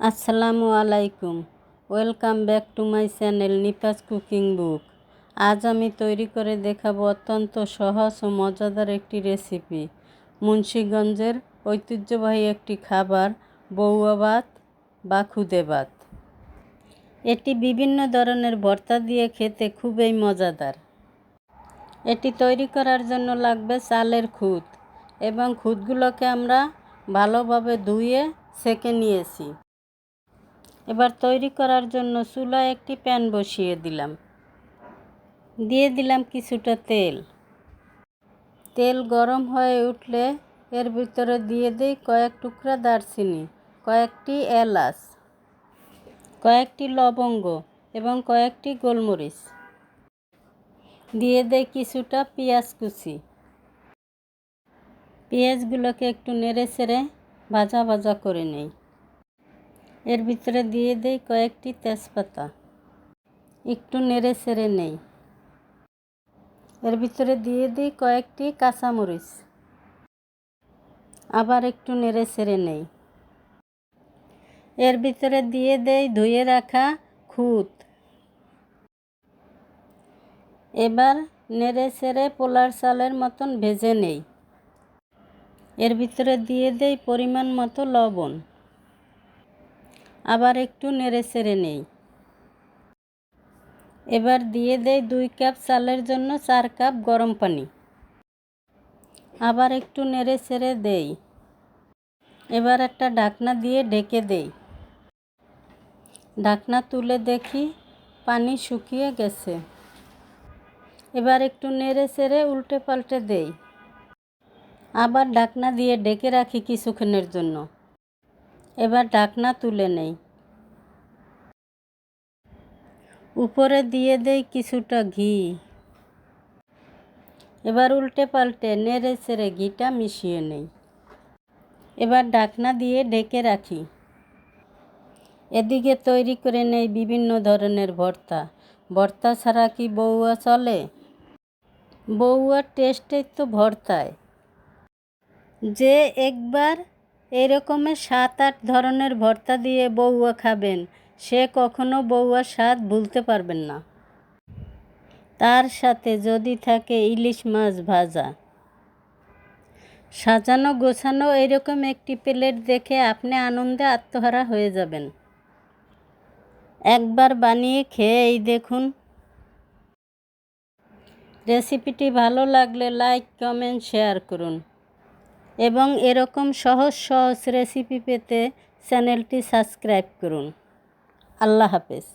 আসসালামু আলাইকুম। Welcome back to my channel Nipa's cooking book. আজ আমি তৈরি করে দেখাবো অত্যন্ত সহজ ও মজাদার একটি রেসিপি। মুন্সিগঞ্জের ঐতিহ্যবাহী একটি খাবার বউয়া ভাত বা খুদে ভাত। এটি বিভিন্ন ধরনের ভর্তা দিয়ে খেতে খুবই মজাদার। এটি তৈরি করার জন্য লাগবে চালের খুদ এবং খুদগুলোকে আমরা ভালোভাবে ধুয়ে সেঁকে নিয়েছি। এবার তৈরি করার জন্য চুলায় একটি প্যান বসিয়ে দিলাম। দিয়ে দিলাম কিছুটা তেল। তেল গরম হয়ে উঠলে এর ভিতরে দিয়ে দিই কয়েক টুকরা দারচিনি, কয়েকটি এলাচ, কয়েকটি লবঙ্গ এবং কয়েকটি গোলমরিচ। দিয়ে দেই কিছুটা পেঁয়াজ কুচি। পেঁয়াজগুলোকে একটু নেড়ে চেড়ে ভাজা ভাজা করে নেই। এর ভিতরে দিয়ে দেই কয়েকটি তেজপাতা, একটু নেড়ে চেড়ে নেই। এর ভিতরে দিয়ে দিই কয়েকটি কাঁচামরিচ, আবার একটু নেড়ে চেড়ে নেই। এর ভিতরে দিয়ে দেই ধুয়ে রাখা খুদ। এবার নেড়ে চেড়ে পোলার চালের মতন ভেজে নেই। এর ভিতরে দিয়ে দেই পরিমাণ মতো লবণ, আবার একটু নেড়ে চেড়ে নেই। এবার দিয়ে দেই 2 কাপ চালের জন্য 4 কাপ গরম পানি, আবার একটু নেড়ে চেড়ে দেই। এবার একটা ঢাকনা দিয়ে ঢেকে দেই। ঢাকনা তুলে দেখি পানি শুকিয়ে গেছে। এবার একটু নেড়ে চেড়ে উল্টে পাল্টে দেই। আবার ঢাকনা দিয়ে ঢেকে রাখি কিছুক্ষণের জন্য। এবার ঢাকনা তুলে নেই। উপরে দিয়ে দেই কিছুটা ঘি। এবার উল্টে পাল্টে নেড়ে চেড়ে ঘিটা মিশিয়ে নেই। এবার ঢাকনা দিয়ে ঢেকে রাখি। এদিকে তৈরি করে নেই বিভিন্ন ধরনের ভর্তা। ভর্তা ছাড়া কি বউয়া চলে? বউয়ার টেস্টেই তো ভর্তায়। যে একবার এরকমের 7-8 ধরনের ভর্তা দিয়ে বউয়া খাবেন, সে কখনো বউয়ার স্বাদ ভুলতে পারবেন না। তার সাথে যদি থাকে ইলিশ মাছ ভাজা, সাজানো গোছানো এরকম একটি প্লেট দেখে আপনি আনন্দে আত্মহারা হয়ে যাবেন। একবার বানিয়ে খেয়েই দেখুন। রেসিপিটি ভালো লাগলে লাইক, কমেন্ট, শেয়ার করুন এবং এরকম সহজ সহজ রেসিপি পেতে চ্যানেলটি সাবস্ক্রাইব করুন। আল্লাহ হাফেজ।